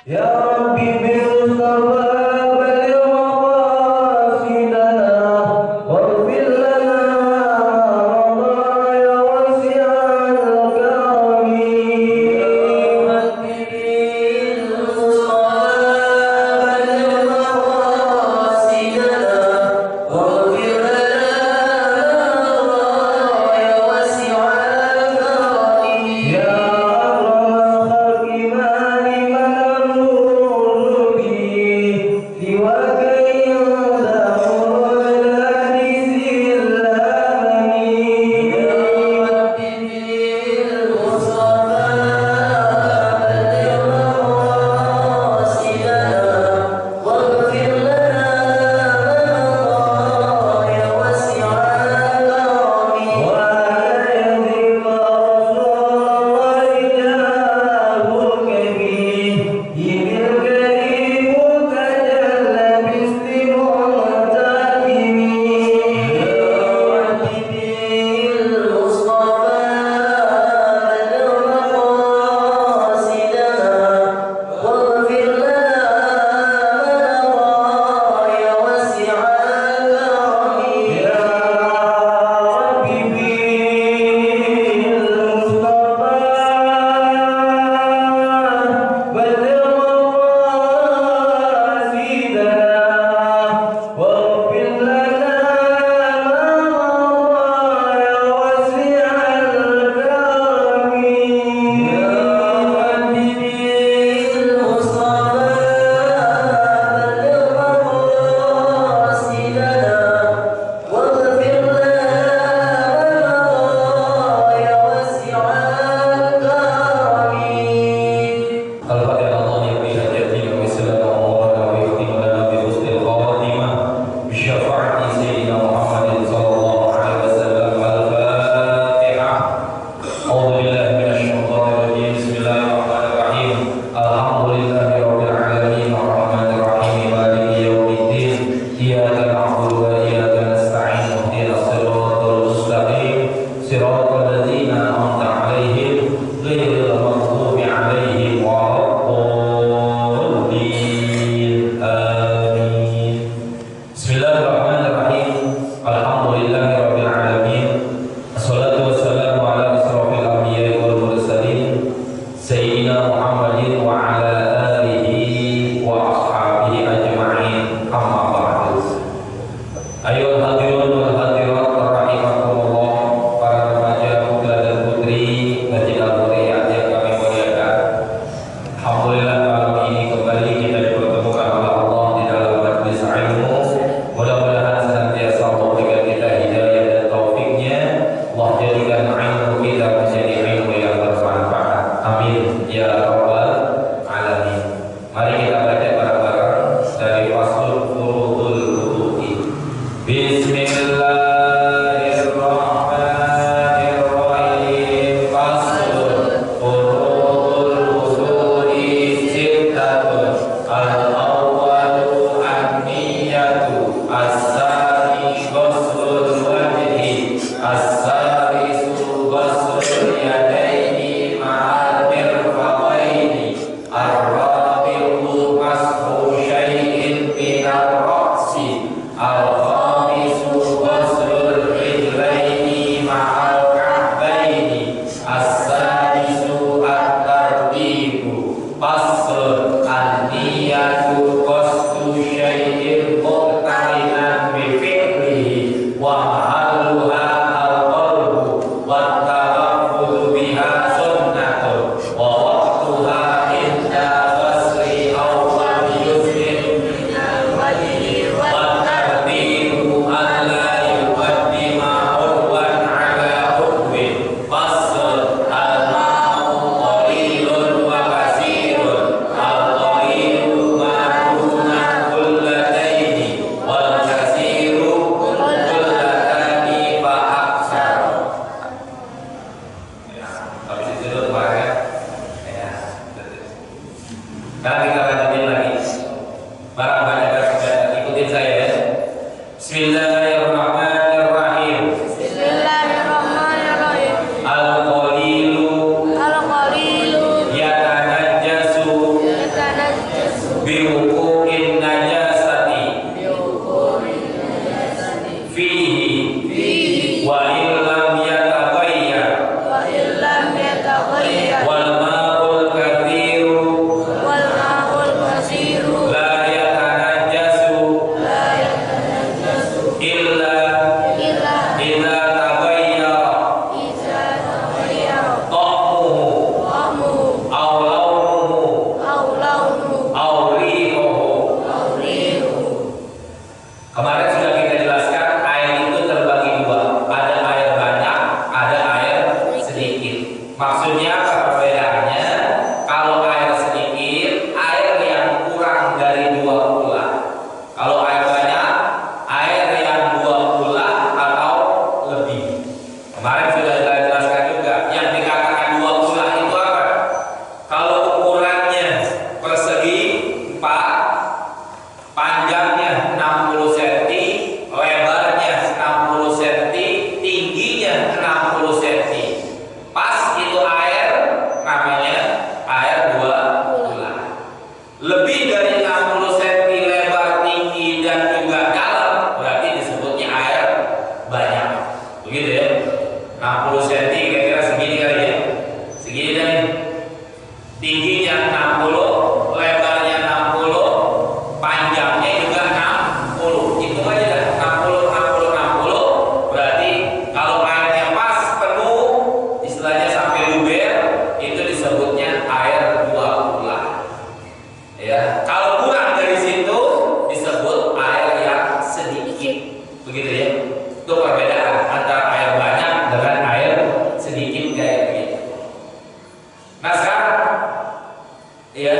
Ya Rabbi bil Mustafa baligh maqasidana waghfir lana ma ya wasi'al karami. Ya Rabbi bil Mustafa baligh maqasidana waghfir lana ma ya wasi'al karami. Ya biwuqu'in najasati fihi wa illam yataghayyar wal ma'ul kathiru la yatanajjasu illa idza taghayyara ta'muhu aw launuhu aw rihuhu. Kemarin sudah kita jelaskan air itu terbagi dua, ada air banyak, ada air sedikit. Maksudnya apa perbedaannya? Kalau air sedikit, air yang kurang dari 2 kula. Kalau air banyak, air yang 2 kula atau lebih. Kemarin sudah kita jelaskan juga, yang dikatakan 2 kula itu apa? Kalau ukurannya persegi 4, panjangnya 60 cm, lebarnya 60 cm, tingginya 60 cm. Pas itu air namanya air 2 kula. Lebih dari 60 cm lebar, tinggi dan juga dalam berarti disebutnya air banyak. Begitu ya. 60 cm kira-kira segini kali ya. Segini dan tingginya 60, lebarnya 60, panjangnya juga 60. Hitung aja dah, 60 60 60. Berarti kalau airnya pas penuh, istilahnya sampai luber, itu disebutnya air 2 kula. Ya, kalau kurang dari situ disebut air yang sedikit. Begitu ya. Itu perbedaan antara air banyak dengan air sedikit kayak begitu. Nah sekarang ya,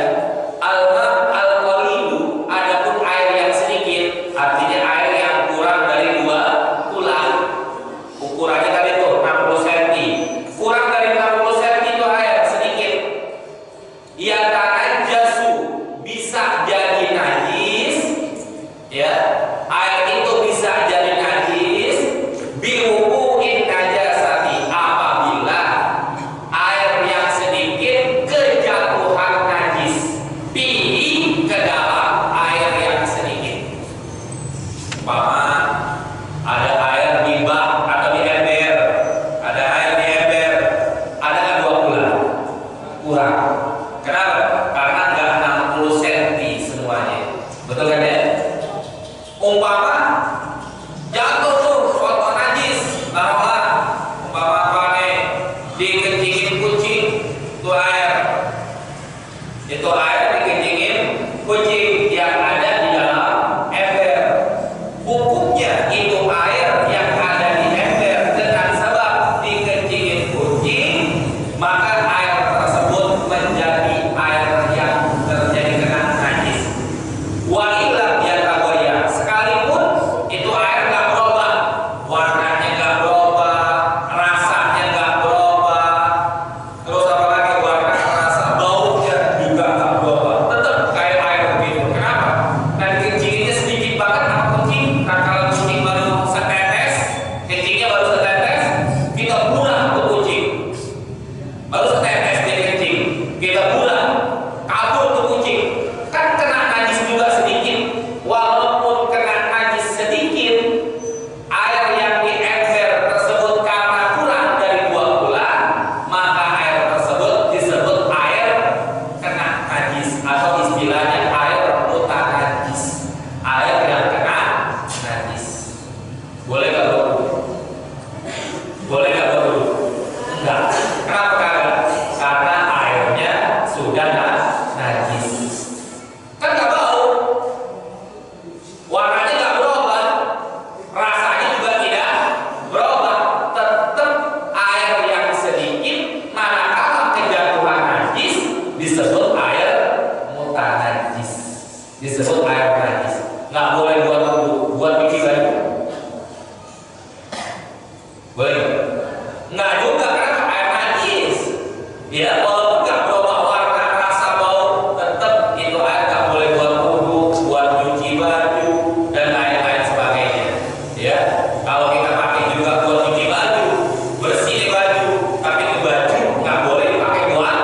al-qalilu adapun air yang sedikit, artinya air yang kurang dari 2 kula. Ukurannya tadi itu 60 cm. Kurang dari 60 cm itu air sedikit. Ya tanajjasu, bisa jadi najis. Ya, air itu bisa jadi najis biwuqu'in najasati, apabila air yang sedikit kejatuhan najis fihi, ke dalam air yang sedikit. Umpama ada air di bak atau di ember, ada air di ember, ada nggak 2 kula? Kurang. Kenapa? Karena nggak 60 cm semuanya. Betul kan ya? Umpama jatuh tuh kotor najis, taruhlah umpama apa nih, dikencingin kucing, itu air dikencingin kucing yang ada di dalam ember. Hukumnya itu air yang ada di ember dengan sebab dikencingin kucing, maka air tersebut menjadi air yang terjadi kena najis. Wa ilam yataghayyar, sekalipun itu air nggak berubah, warnanya nggak berubah, rasanya nggak berubah, terus apa lagi, warna, rasa, baunya juga nggak berubah, tetap kayak air begitu. Kenapa? Nah kencinginnya sedikit banget sama kucing. Nah kalau kucing baru setetes, kencingnya baru setetes, kita buang ke kucing. Baru setetes dia kencing, kita buang, kabur ke kucing. Kan kena najis juga sedikit. Walaupun kena najis sedikit, air yang di ember tersebut karena kurang dari 2 kula, maka air tersebut disebut air kena najis, atau istilahnya air mutanajis, air yang kena najis. Boleh nggak bro? Boleh nggak bro? Enggak. Kenapa kagak? Karena airnya sudah najis. Kan nggak bau, warnanya nggak berubah, rasanya juga tidak berubah, tetap air yang sedikit manakala kejatuhan najis disebut air mutanajis, disebut air najis. Nggak boleh buat wudhu, buat cuci baju. Boleh? Nggak juga, karena air najis. Ya, walaupun nggak berubah warna, rasa, bau, tetap itu air nggak boleh buat wudhu, buat cuci baju dan lain-lain sebagainya. Ya, kalau kita pakai juga buat cuci baju, bersih baju, tapi itu baju nggak boleh dipakai buat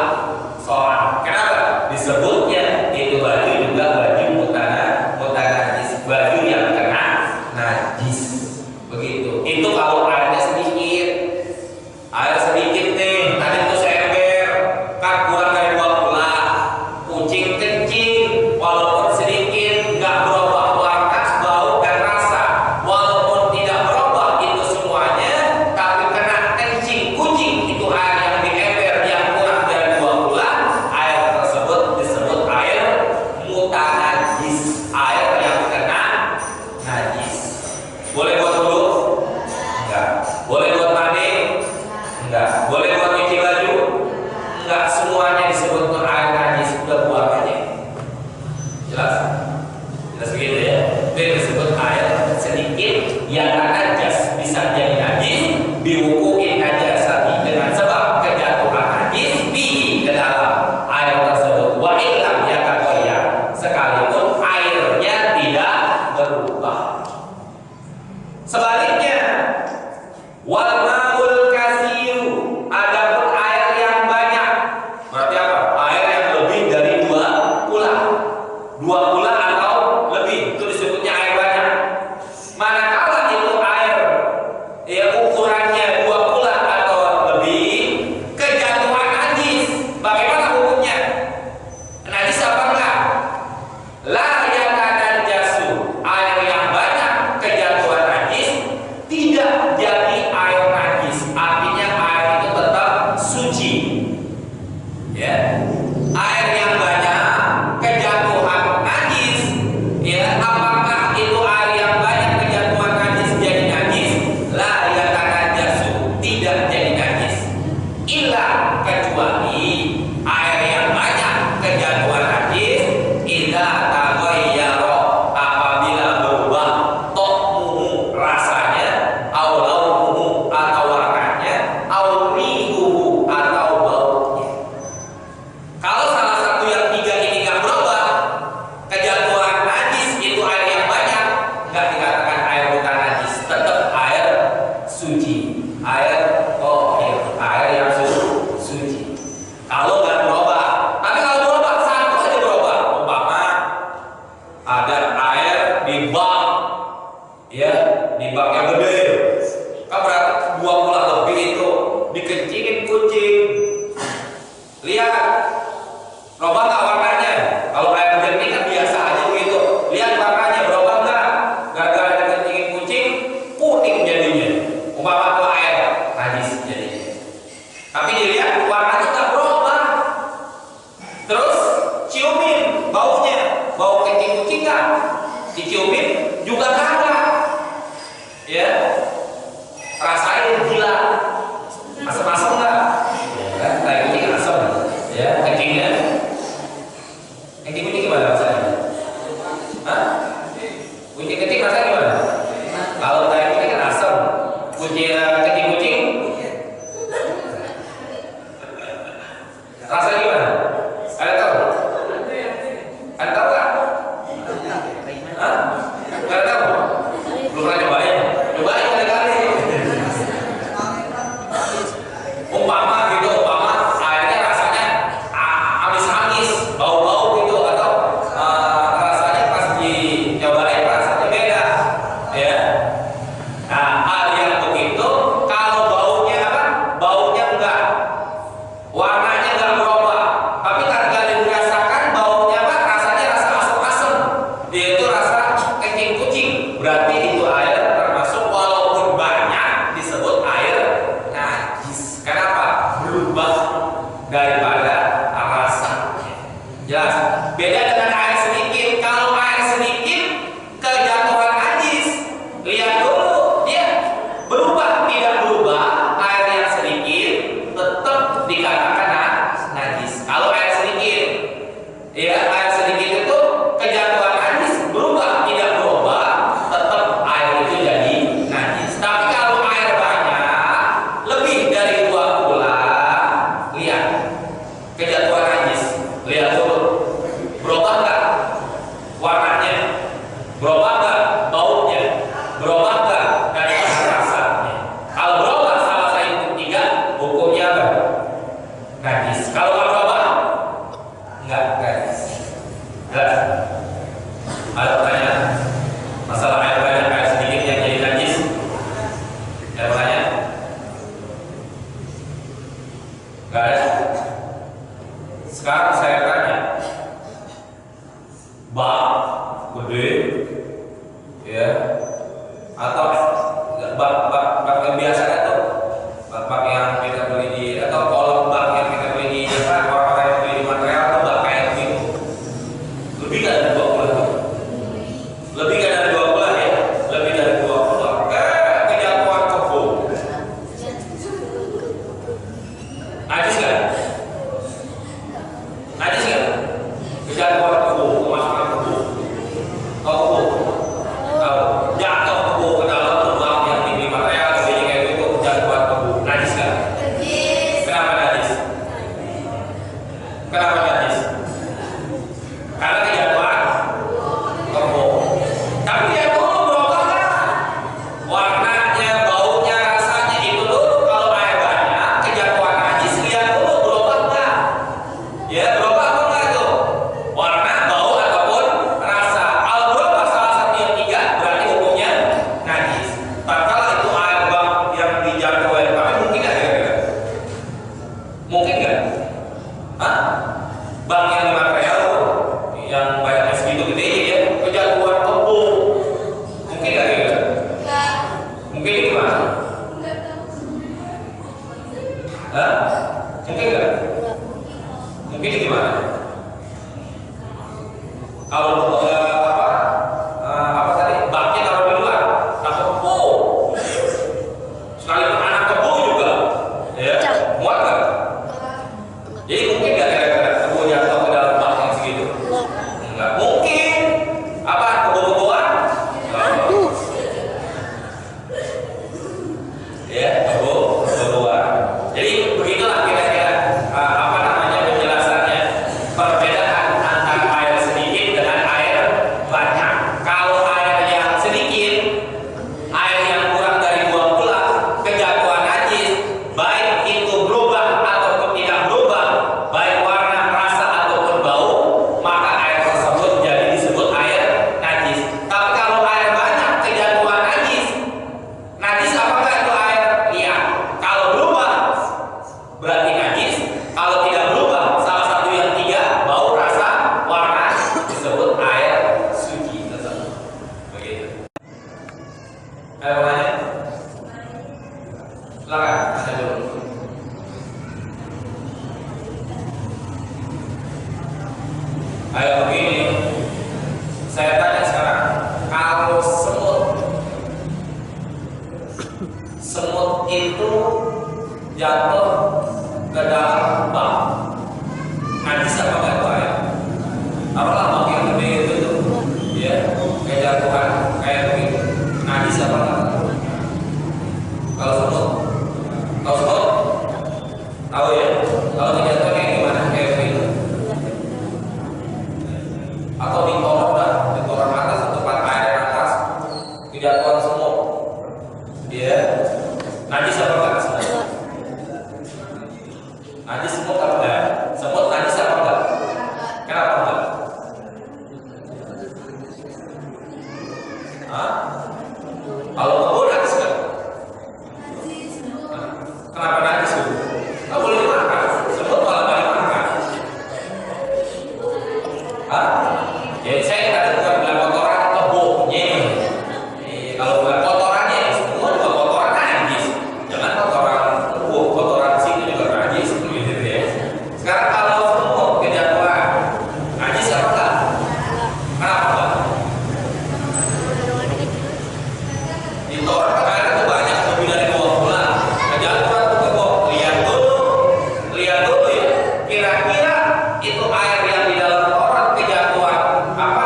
sholat. Kenapa? Disebutnya itu baju juga 2 kula atau lebih, itu disebutnya air banyak. Manakala itu air ya ukurannya 2 kula atau lebih, kejatuhan najis, bagaimana hukumnya? Najis apa enggak? La yatanajjasu, air yang banyak kejatuhan najis tidak jadi air najis, artinya air itu tetap suci. Ya, air yang banyak kejatuhan najis, ya, apakah itu air yang banyak kejatuhan najis jadi najis? La yatanajjasu, tidak jadi najis. Illa, kecuali air yang banyak kejatuhan najis idza taghayyara, apabila berubah ta'muhu, rasanya, au launuhu, atau warnanya, au rihuhu, atau baunya. Kalau salah satu yang 3 ini nggak berubah, kejatuhan najis itu air yang banyak, nggak dikatakan air bukan najis, tetap air suci, air air yang suci. Kalau nggak berubah, tapi kalau berubah satu aja berubah, umpama ada air di bak, ya, di bak yang gede, kan berarti 2 kula lebih itu dikencingin kucing. Lihat, berubah nggak warnanya? Kalau air jernih kan biasa aja begitu. Lihat warnanya berubah nggak? Gara-gara dikencingin kucing, kuning jadinya. Umpama itu air najis jadinya. Tapi dilihat warnanya nggak berubah. Terus ciumin baunya, bau kencing kucing nggak? Diciumin juga kagak. Ya, rasain gila, asam-asam nggak? Kan kayak kucing asam, ya kencingnya. Kencing kucing gimana rasanya? Hah? Kucing kencing rasanya gimana? Kalau kayak kucing kan asam, kencing kucing rasanya gimana? Ada tahu? Ada tahu nggak? Hah? Nggak tahu? Belum pernah cobain? Cobain kali-kali. Umpama airnya rasanya amis-amis, bau-bau gitu, atau rasanya pas dicobain rasanya beda, ya. Nah, hal yang begitu, kalau baunya apa? Baunya enggak, warnanya enggak berubah, tapi ketika dirasakan baunya apa? Rasanya rasa asam-asam, yaitu rasa kencing kucing, berarti itu air termasuk walaupun banyak disebut air najis. Kenapa? Berubah daripada rasanya. Jelas? Beda dengan air sedikit. Kalau air sedikit kejatuhan najis, lihat dulu dia berubah tidak berubah. Air yang sedikit tetap dikatakan najis. Kalau air sedikit, ya, air sedikit itu kejatuhan najis, berubah tidak berubah, tetap air itu jadi najis. Tapi kalau air banyak lebih dari 2 kula, lihat kejatuhan najis, lihat dulu berubah nggak warnanya, berubah nggak baunya, berubah nggak dari rasanya. Kalau berubah salah satu 3, hukumnya apa? Najis. Kalau nggak berubah, nggak najis. Jelas? Ada pertanyaan masalah air banyak air sedikit yang jadi najis? Ada pertanyaan? Nggak ada. Sekarang saya tanya, bak gede, ya, atau bak yang biasa itu, bak yang kita beli di, atau kolom bak yang kita beli di orang-orang yang beli di material, atau bak kayak begitu, lebih nggak dari 2 bulan? Lebih nggak dari 2 bulan, ya? Lebih dari 2 bulan. Kejatuhan kebo, najis nggak? Najis nggak? Kejatuhan kebo, kemasukan kebo, tahu kebo? Tahu? Jatuh kebo ke dalam lubang yang tinggi material, lebih kayak gitu, kejatuhan kebo, najis nggak? Kenapa najis? Kenapa najis? Karena kejatuhan kebo. Tapi dia dulu berubah nggak? Warnanya, baunya, rasanya itu dulu. Kalau air banyak kejatuhan najis, lihat dulu berubah nggak? Ya, berubah apa enggak itu? Warna, bau, Kalau apa tadi baknya taruh di luar, takut kebo. Sekalipun anak kebo juga, ya muat kan? Jadi mungkin nggak kira-kira kebo jatuh ke dalam bak yang segitu? Nggak mungkin. Apa kebo-keboan? Ya kebo-keboan. Jadi begitulah kira-kira apa namanya penjelasannya, perbedaan antara air sedikit dengan air banyak. Kalau air yang sedikit, air yang kurang dari 2 bulan, kejatuhan najis, baik itu berubah ataupun tidak berubah, baik warna, rasa ataupun bau, maka air tersebut jadi disebut air najis. Tapi kalau air banyak, kejatuhan najis, najis apakah itu air? Iya. Kalau berubah berarti najis. Kalau tidak berubah, salah satu yang 3, bau, rasa, warna, disebut air suci. Begitu. Ayo pertanyaan? Silakan, ada dulu. Ayo begini, saya tanya sekarang, kalau semut itu jatuh ke dalam bak, najis apa enggak itu air? Apalah bak yang gede itu tuh, ya, kayak jatuhan kayak begitu, najis apa enggak? Kalau semut, tahu ya? Kalau dijatuh kayak gimana? Kayak begitu? Atau ditolak atas tempat air atas, kejatuhan semut, ya, najis apa enggak? Najis semut apa enggak? Semut najis apa enggak? Kenapa enggak? Hah? Kalau kebo najis enggak? Kenapa najis itu? Enggak boleh dimakan. Semut malah boleh dimakan. Hah? Jadi saya tadi bukan bilang kotoran kebonya. Kalau bukan kotorannya, semua juga kotoran najis. Jangan kotoran kebo, kotoran sini juga najis. Begitu ya. Sekarang kalau semut kejatuhan, najis apa enggak? Kenapa enggak? Ditolak air itu banyak, lebih dari 2 bulan. Kejatuhan tuh kebo. Lihat dulu ya. Kira-kira itu air yang di dalam koran kejatuhan apa?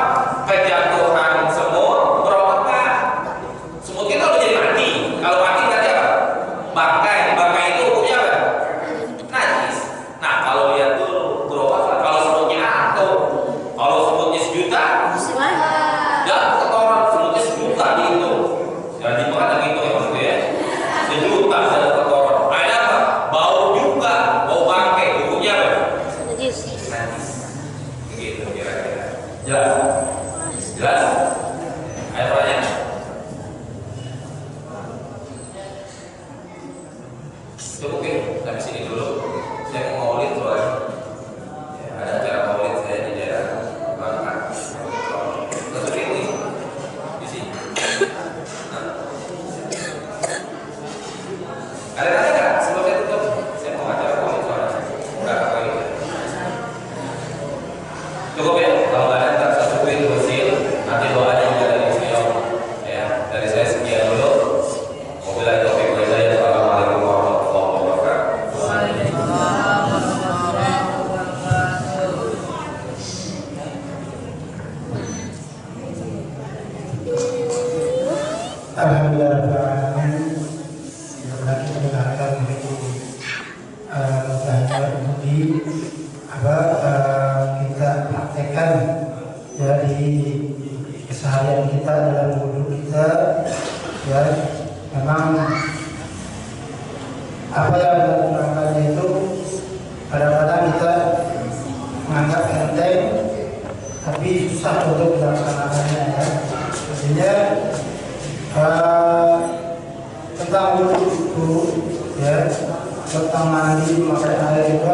Kejatuhan semut berapa enggak? Semut itu udah jadi mati. Kalau mati berarti apa? Bangkai. Bangkai itu hukumnya apa? Najis. Nah, kalau lihat dulu berapa? Kalau semutnya atau kalau semutnya 1.000.000, jatuh ke koran semutnya 1.000.000 gitu. Jadi bukan gitu ya maksudnya ya. 1.000.000 jatuh ke koran. Ada apa? Bau juga, bau bangkai. Hukumnya apa? Najis. Begitu kira-kira. Jelas? Jelas? Ayo pertanyaan. Cukup ya, sampai sini dulu. Saya mau maulid soalnya. Ya, ada acara maulid saya di daerah Bangka. Terus ini di sini. Ada nggak? Sebelum saya tutup, saya mau acara maulid soalnya. Enggak apa gitu. Cukup ya, kalau nggak ada ntar saya tungguin hasil. Nanti doanya juga dari beliau. Ya, dari saya sekian dulu. Wabillahi taufiq wal hidayah. Assalamualaikum warahmatullahi wabarakatuh. Alhamdulillah, kita mendengarkan itu belajar untuk kita praktekkan ya di keseharian kita dalam hidup kita ya. Memang apa yang dilakukan itu kadang-kadang kita menganggap enteng, tapi susah untuk dilaksanakannya ya. Artinya tentang wudhu ya, tentang mandi memakai air itu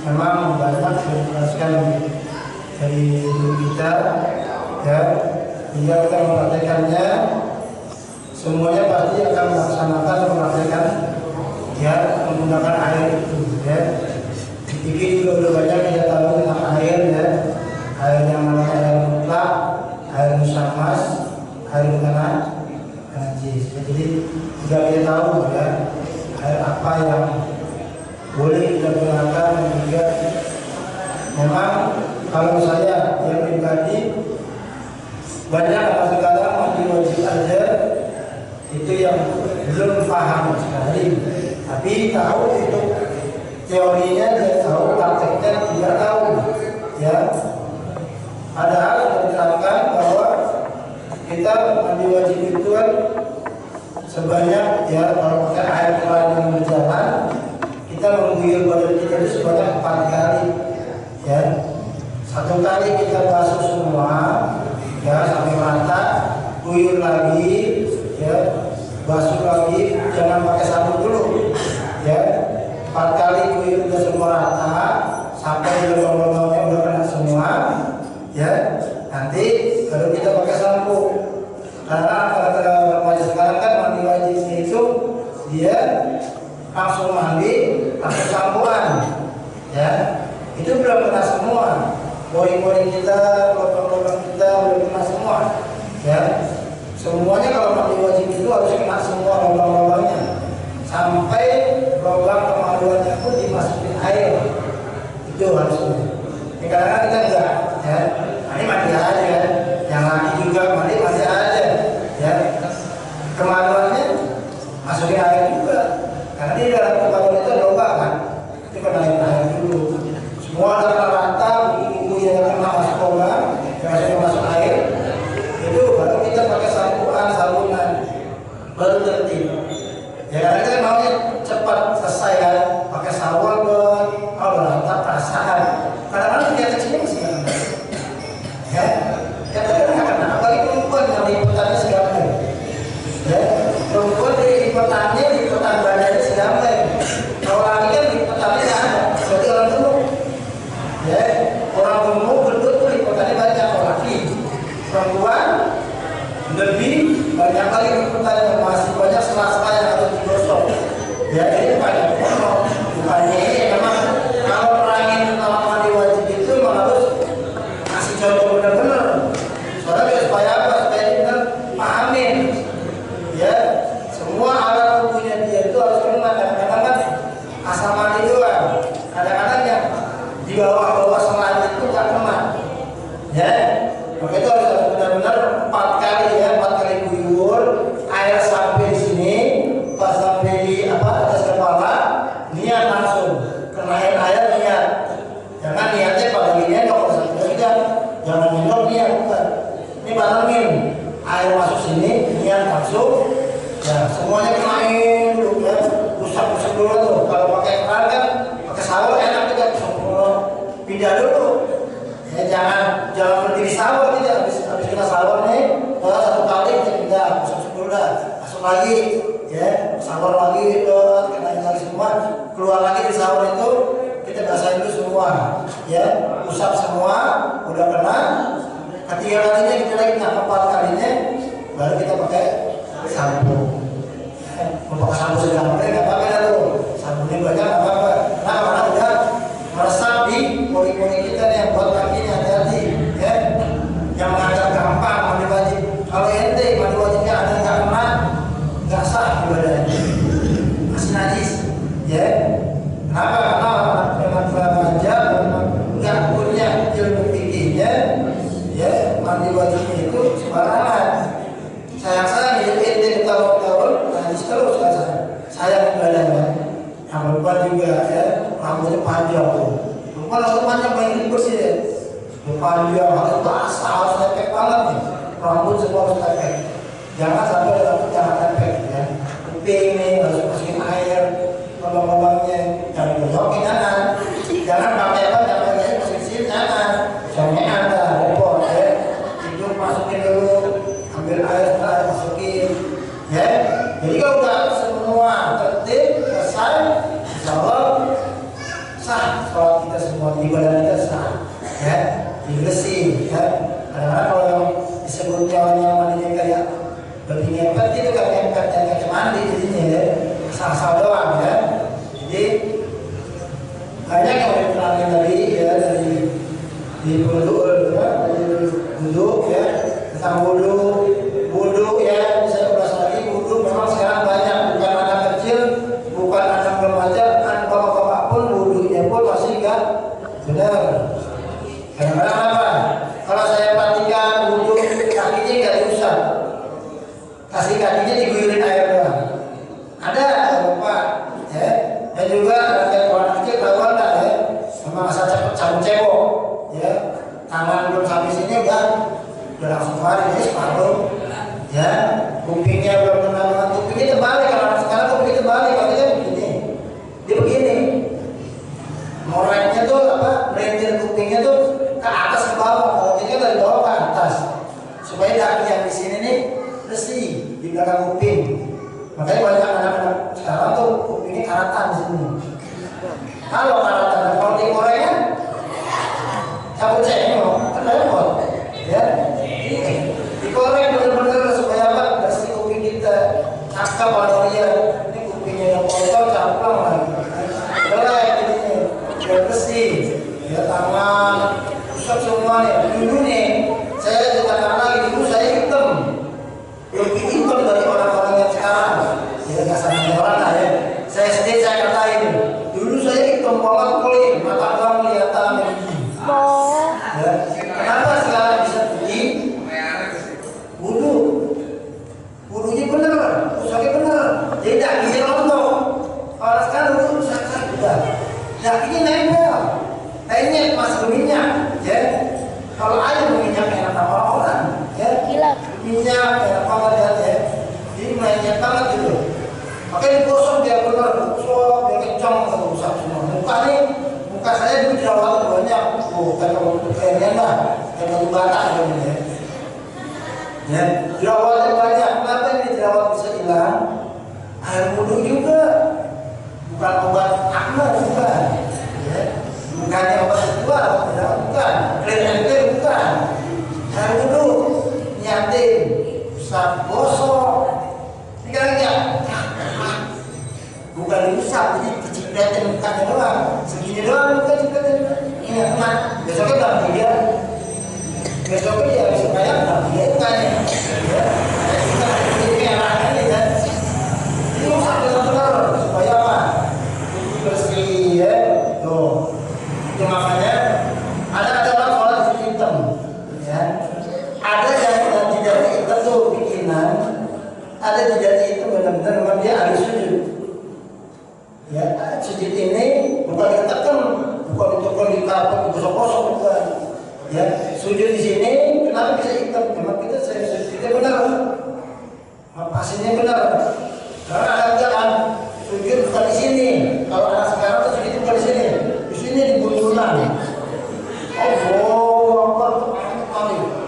memang banyak dijelaskan dari guru kita ya. Hingga kita mempraktekannya, semuanya pasti akan melaksanakan mempraktekan ya, menggunakan air itu ya. Jadi juga banyak kita tahu tentang air ya, air yang mana Jadi sudah kita tahu ya air apa yang boleh kita gunakan juga. Memang kalau saya yang pribadi banyak orang sekarang mandi wajib aja itu yang belum paham sekali, tapi tahu itu teorinya dia tahu, prakteknya tidak tahu ya. Padahal sudah diterangkan bahwa kita mandi wajib itu kan sebanyak ya, kalau pakai air keran yang berjalan kita mengguyur badan kita itu sebanyak 4 kali ya. 1 kali kita basuh semua ya sampai rata, guyur lagi ya, basuh lagi, jangan pakai sabun dulu ya. 4 kali guyur udah semua rata sampai lubang-lubangnya udah kena semua ya. Nanti kalau kita pakai sampo, karena kalau remaja sekarang kan mandi wajibnya itu dia langsung mandi langsung sampoan ya. Itu belum kena semua, boring-boring kita, lubang-lubang kita belum kena semua ya. Semuanya kalau mandi wajib itu harus kena semua lubang-lubangnya, sampai lubang kemaluannya pun dimasukin air, itu harusnya. Ini kadang-kadang kita enggak ya, ini mandi aja, yang laki juga mandi aja ya, kemaluannya masukin air juga, karena di dalam kemaluan itu ada lubang kan, itu kenain air dulu. Semua ada rata, ibu yang kena masuk lubang, yang masuk air, itu baru kita pakai sabunan baru tertib. Ya karena kita maunya cepat selesai kan, pakai sabun buat rata perasaan. Kadang-kadang dia kecilnya masih kena. Ya, ya kadang-kadang kena. Apalagi perempuan yang liputannya segambar. Ya, perempuan liputan badannya segambar. Kalau laki kan liputannya nggak ada, seperti orang gemuk. Ya, orang gemuk gendut tuh liputannya banyak. Kalau laki, perempuan lebih banyak kali liputannya, masih banyak sela-sela yang harus digosok. Ya, ini banyak orang. Bukannya ini memang kalau perangin tentang mandi wajib itu memang harus kasih contoh benar-benar. Soalnya supaya apa? Supaya kita pahamin. Ya, semua alat tubuhnya dia itu harus kena. Kadang-kadang kan asal mandi doang. Kadang-kadang yang di bawah selain itu nggak kena. Ya, maka itu harus benar-benar 4 kali ya, 4 kali guyur, air sampai di sini, pas sampai di atas kepala, niat langsung kenain air niat. Jangan niatnya pada gini kalau sampai jangan minum niat bukan. Ini barengin air masuk sini, niat langsung. Ya semuanya kenain dulu ya, usap dulu tuh. Kalau pakai keran kan, pakai shower enak kita pindah dulu. Ya jangan berdiri shower tidak, habis kita shower nih, 1 kali kita pindah, usap dulu dah, masuk lagi. Ya, shower lagi, kenain lagi semua, keluar lagi di shower itu kita basahin dulu semua, ya, usap semua, udah kena. Ketiga kalinya kita lagi, 4 kalinya, baru kita pakai sampo. Mau pakai sampo segala nggak apa-apa dah tuh, samponya banyak nggak apa-apa. Nah, karena udah meresap di pori-pori kita nih, yang buat kakinya hati-hati, ya, yang menganggap gampang mandi wajib. Kalau ente mandi wajibnya ada nggak kena, nggak sah ibadahnya, masih najis, ya. Kenapa? Karena memang remaja memang nggak punya ilmu fikihnya, ya. Mandi wajibnya itu sembarangan. Sayang hidup ente bertahun-tahun najis terus kan sayang ibadahnya. Yang perempuan juga ya, rambutnya panjang tuh. Perempuan rambut panjang paling ribet sih ya. Panjang harus basah, harus tepek banget nih. Rambut semua harus tepek. Jangan sampai rambut jangan tepek ya. Kuping nih harus masukin air, lubang-lubangnya jangan digosokin jangan. Jangan pakai apa? Jangan pakai masukin sini jangan. Jangan ada repot ya. Hidung masukin dulu, ambil air masukin ya. Jadi kalau udah semua tertib selesai, insyaallah sah sholat kita semua, ibadah kita sah ya, dibersih ya. Kadang-kadang kalau yang disebutnya orang mandinya kayak lebih ngepet itu kan ngepet yang kayak mandi jadinya ya, asal-asal doang ya. Jadi banyak yang udah terangin tadi ya, dari di wudu ya, dari wudu ya, tentang wudu ya, bisa ulas lagi wudu memang kasih kakinya diguyurin air doang. Ada Bapak, ya. Dan juga kayak orang kecil tahu nggak ya, sama masa cabut cebok, ya. Tangan belum sampai sini udah langsung keluar ini separuh, ya. Kupingnya belum kena dengan kupingnya terbalik, kalau sekarang kupingnya terbalik, katanya begini, dia begini. Moreknya tuh apa? Melentir kupingnya tuh ke atas ke bawah, kalau kita dari bawah ke atas, supaya daki yang di sini nih bersih di belakang kuping. Makanya banyak anak-anak sekarang tuh kupingnya karatan di sini. Kalau karatan, kalau di Korea cabut cengkok, kan repot, ya. Dikorek bener-bener supaya apa? Bersih kuping kita. Cakep kalau dia ini kupingnya yang kotor, camplang lagi. Belai jadinya, biar bersih. Ya tangan, pusat semuanya. Dulu nih, saya ceritakan lagi dulu saya hitam. Lebih hitam dari orang-orang yang sekarang. Ya nggak sama orang lah ya. Saya sendiri saya katain. Dulu saya hitam banget kulit, mata doang kelihatan begini. Ya. Kenapa sekarang bisa begini? Wudunya bener, pusatnya bener. Jadi dakinya rontok. Kalau sekarang wudu sah-sah udah. Dakinya nempel. Kayaknya masih berminyak, ya. Kalau air berminyak enak sama orang, ya. Minyak enak banget ya. Jadi mainnya banget gitu. Makanya digosok biar bener, gosok biar kencang satu pusat semua. Muka saya dulu jerawat banyak. Kayaknya lah, kayak batu bata gitu ya. Ya, jerawatnya banyak. Kenapa ini jerawat bisa hilang? Air wudhu juga, bukan obat akne bukan. Ya, bukannya obat kedua, bukan. Clean bukan. Air wudhu, nyatin, usap, gosok. Ini kan bukan diusap, jadi kecipratan mukanya doang. Segini doang muka cipratan. Ini kena. Besoknya ganti dia. Besoknya dia bisa kayak ganti dia mukanya. Ya, ini merahnya nih kan. Ini usap benar-benar supaya apa? Bersih ya. Tuh. Itu makanya ada orang sholat di hitam. Ya. Ada yang tidak hitam tuh bikinan. Ada tidak hitam benar-benar memang dia harus sujud. Ya, sujud ini bukan ditekan, bukan ditekan di karpet, digosok-gosok bukan. Ya, sujud di sini kenapa bisa hitam? Memang kita sujud kita benar, pastinya benar. Karena ada jangan sujud bukan di sini. Kalau anak sekarang tuh sujud bukan di sini, di sini di buntulan. Oh,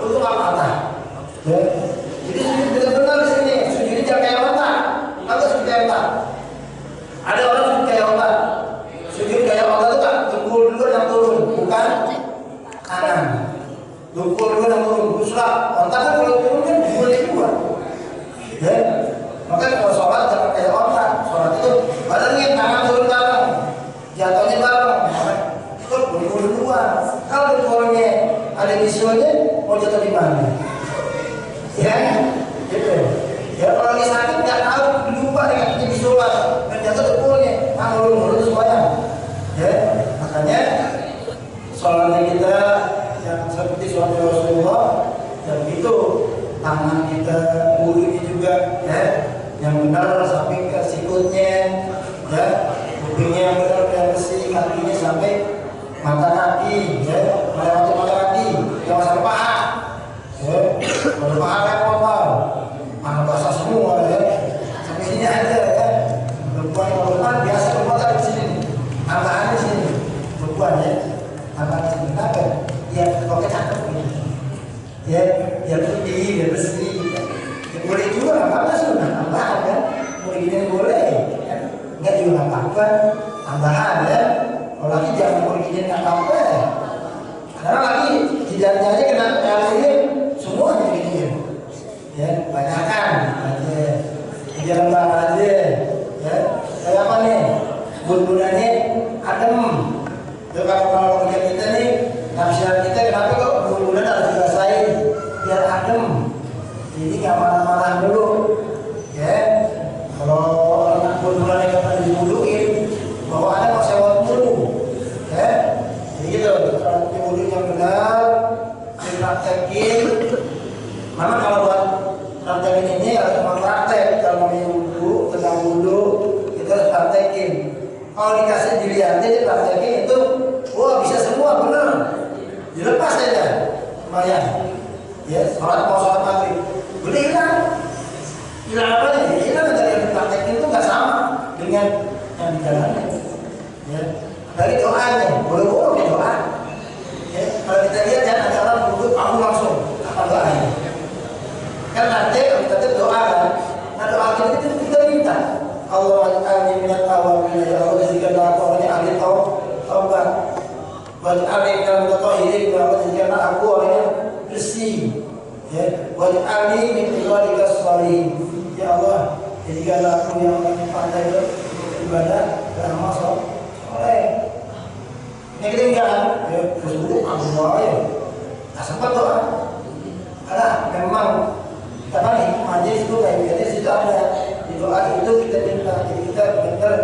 itu apa? Ya, jadi sujud benar-benar di sini. Sujud jangan kayak otak, atau sujud kayak otak. Ada orang sujud kayak otak. Sujud kayak otak itu kan dengkul dulu yang turun, bukan kanan. Dengkul dulu yang turun, busrak. Otak kan kalau turun kan boleh keluar. Ya, makanya kalau sholat jangan kayak otak. Sholat itu badannya tangan turun bareng, jatuhnya bareng. Itu dengkul duluan. Kalau dengkulnya ada visualnya, mau jatuh di mana? Ya, gitu. Ya kalau lagi sakit nggak tahu lupa dengan visual. Jatuh dengkulnya, ngulur semuanya. Ya, makanya sholatnya kita yang seperti sholat Rasulullah, dan itu tangan kita, wudhunya juga, ya, yang benar sampai ke sikutnya, ya, kupingnya yang benar dan bersih, kakinya sampai mata kaki, ya, melewati mata kaki, jangan sampai paha, ya, kalau paha kan kotor, mana basah semua, ya, sampai sini aja, ya. Beban biasa berputar di sini, tambahan di sini, beban ya, tambahan di sini. Kenapa? Ya, kalau cakep gitu. Ya, biar putih, biar bersih. Ya, boleh juga, apa sudah tambahan kan? Boleh gini boleh, ya. Enggak juga apa-apa, tambahan ya. Kalau lagi jangan boleh gini nggak apa-apa. Karena lagi jidatnya aja kena ini semuanya gini. Ya, banyakkan aja, jangan banget aja. Ya, kayak apa nih? Bun-bunannya adem. Itu kalau kerja kita nih, nafsiran kita kenapa kok bun-bunan harus dirasain biar adem. Jadi nggak marah-marah dulu. Ya, kalau anak bun-bunannya kata dibuduin, bahwa ada mau sewot dulu. Ya, jadi gitu. Kalau dibudu yang benar, dipraktekin. Mana kalau buat praktekin ini harus memang Kalau dikasih dilihatin, dipraktekin itu, wah bisa semua benar. Dilepas saja, lumayan. Ya, mau sholat maghrib, udah hilang. Hilang apa nih? Hilang dari yang dipraktekin itu nggak sama dengan yang dijalani. Ya, dari doanya, boleh-boleh doa. Ya, kalau kita lihat ya ada orang duduk, aku langsung apa doanya? Kan nanti kalau kita doa kan, nah doa kita minta. Allah alimi minat awamina ya Allah jadikanlah aku orangnya ahli taubat. Waj'alni minal mutahhirin ya Allah jadikanlah aku orangnya bersih. Ya, waj'alni min ibadikas shalihin. Ya Allah jadikanlah aku yang pandai beribadah dan amal soleh. Ini ketinggalan, ya bersyukur aku doa ya. Tak sempat doa. Karena memang apa nih majelis itu kayak majelis itu ada. Doa itu kita minta, jadi kita benar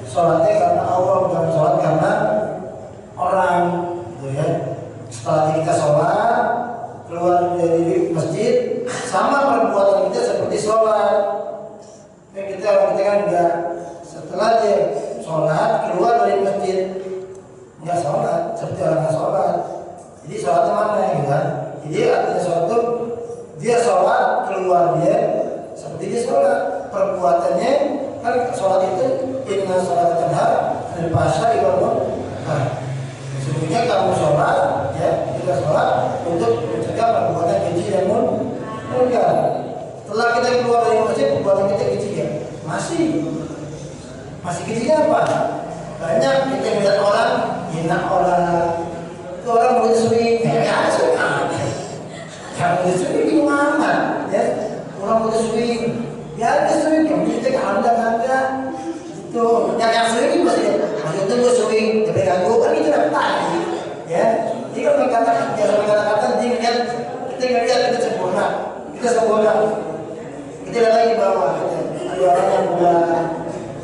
sholatnya karena Allah, bukan sholat karena orang, gitu ya. Setelah kita sholat keluar dari masjid, sama perbuatan kita seperti sholat. Kita kan enggak setelah dia sholat keluar dari masjid enggak sholat, seperti orang nggak sholat. Jadi sholatnya mana, gitu kan? Jadi artinya sholat itu dia sholat keluar dia seperti dia sholat. Perbuatannya kan sholat itu inna sholat tanha anil fahsya'i wal munkar. Sesungguhnya kamu sholat, ya kita sholat untuk mencegah perbuatan keji dan munkar. Setelah kita keluar dari masjid, perbuatan kita keji ya masih kejinya apa? Banyak kita melihat orang hina orang, itu orang mau disuruh ya suruh yang mau disuruh gimana ya, orang mau disuruh ya dia sering yang kita anda itu yang sering maksudnya gue sering tapi ganggu kan itu dapat ya. Jadi kalau mengatakan dia mengatakan dia ngelihat kita sempurna, kita lihat lagi bawah ada orang yang kurang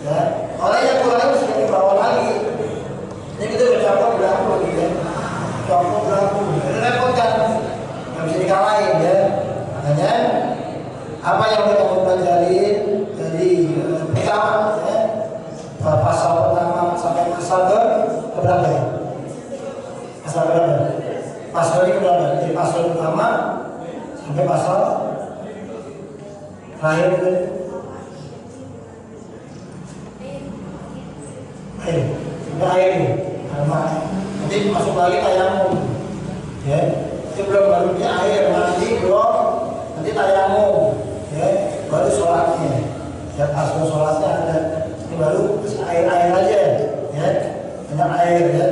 ya, orang yang kurang itu sudah di bawah lagi. Jadi kita berjawab berlaku gitu ya, jawab berlaku itu repot kan, nggak bisa dikalahin ya. Makanya apa yang kita pelajari dari pertama ya, pasal pertama sampai pasal ke berapa ya? Pasal berapa? Pasal ini berapa? Dari pasal pertama sampai pasal terakhir itu akhir ini nanti masuk lagi tayamum ya, itu belum baru di akhir nanti belum nanti tayamum ya, baru sholatnya ya, asal sholatnya ada ini baru air aja ya, banyak air ya.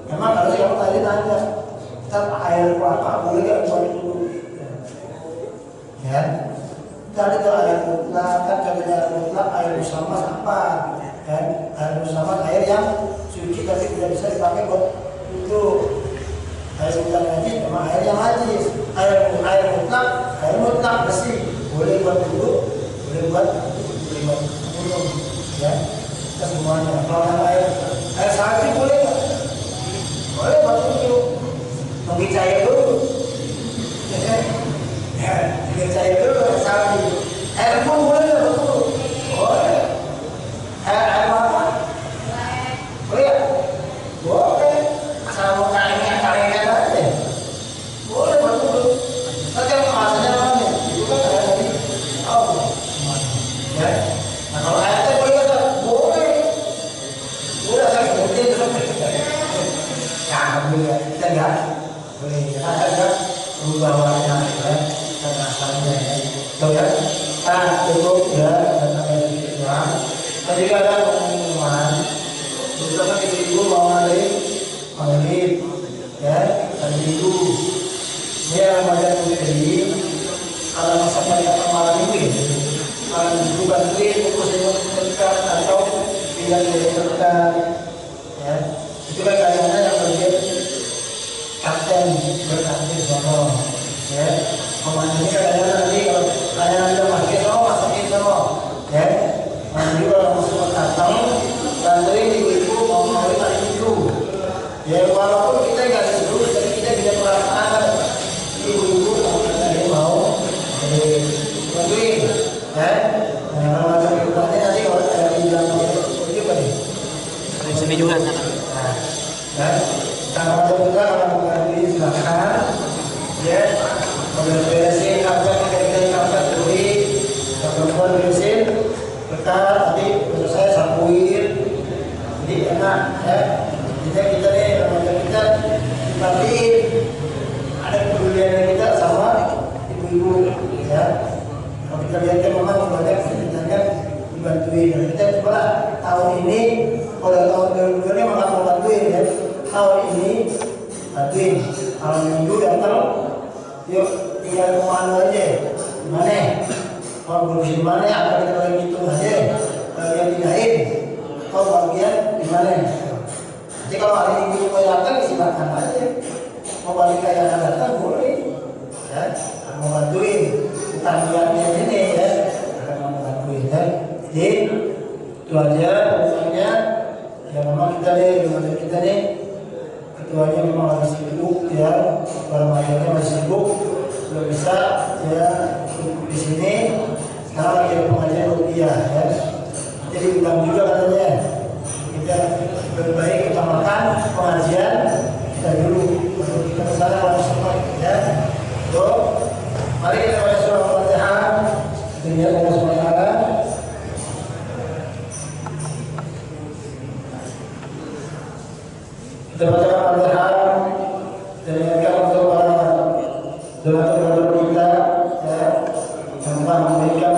Memang harus kamu tadi nanya kita air kelapa boleh nggak buat dulu ya, tadi itu air mutlak kan, katanya air mutlak air musammas apa ya, air musammas air yang suci tapi tidak bisa dipakai buat itu. Air mutlak najis memang air yang najis, air mutlak bersih, boleh buat dulu, boleh buat minum ya, kita semuanya. Kalau air salju boleh nggak? Boleh buat minum, mungkin cair dulu ya, mungkin cair dulu air salju. Air pun boleh nggak dulu? Boleh. Air apa? Boleh ya? Boleh. Asal mau kainnya aja boleh buat dulu. Tapi yang maksudnya mana? Itu kan ada dari Allah ya. Nah kalau air teh boleh nggak? Boleh. Boleh saya sebutin terus. Ya alhamdulillah kita nggak boleh. Ada berubah warna ya, dan asalnya ya. Tahu ya? Cukup ya, dan sampai sedikit ya. Dan juga ada pengumuman. Misalkan ibu-ibu mau maghrib ya, hari Minggu ini Ramadan Putri kalau masa pada malam ini kalau ibu bantuin fokus dekat atau tidak dekat ya, itu kan kadang-kadang yang bagian kapten berkapten sama ya, pemandunya kadang-kadang nanti kalau kadang-kadang kita masukin sama masukin sama ya, nanti kalau masuk datang bantuin ibu-ibu mau maghrib hari Minggu ya, walaupun kita nggak disuruh, tapi kita bisa merasakan ibu-ibu mau bantuin ya. Nah kalau macam itu nanti kalau ada di dalam itu apa nih? juga sana. Dan sama juga kalau mengambil silakan, ya. Kalau beresin apa kita apa tuli, kalau beresin, kita tadi menurut saya sapuin, jadi enak, ya. Kita nih remaja kita dibantuin, ada kepedulian kita sama ibu-ibu, ya. Kalau kita lihat kan memang banyak kita dibantuin. Dan kita coba tahun ini, kalau tahun 2022 ini malah mau bantuin, ya. Tahun ini bantuin. Kalau minggu datang, yuk tinggal kemana aja, gimana? Kalau berusaha gimana? Apa kita lagi hitung aja? Yang pindahin, atau bagian gimana? Jadi kalau hari minggu mau datang silakan aja. Mau balik kayak yang datang boleh, ya. Mau bantuin, bukan niatnya ini, ya. Mau bantuin, ya. Jadi itu aja pokoknya. Ya memang kita nih ketuanya memang lagi sibuk, ya. Remaja masih sibuk, belum bisa, ya. Di sini sekarang lagi ada pengajian rupiah, ya. Jadi bilang juga katanya kita lebih baik kita makan pengajian kita dulu baru kita kesana kalau sempat, ya. Tuh, mari kita baca surah Al-Fatihah. Dilihat Allah SWT. Kita baca Al-Fatihah dan ingatkan untuk para donatur kita, ya, yang telah memberikan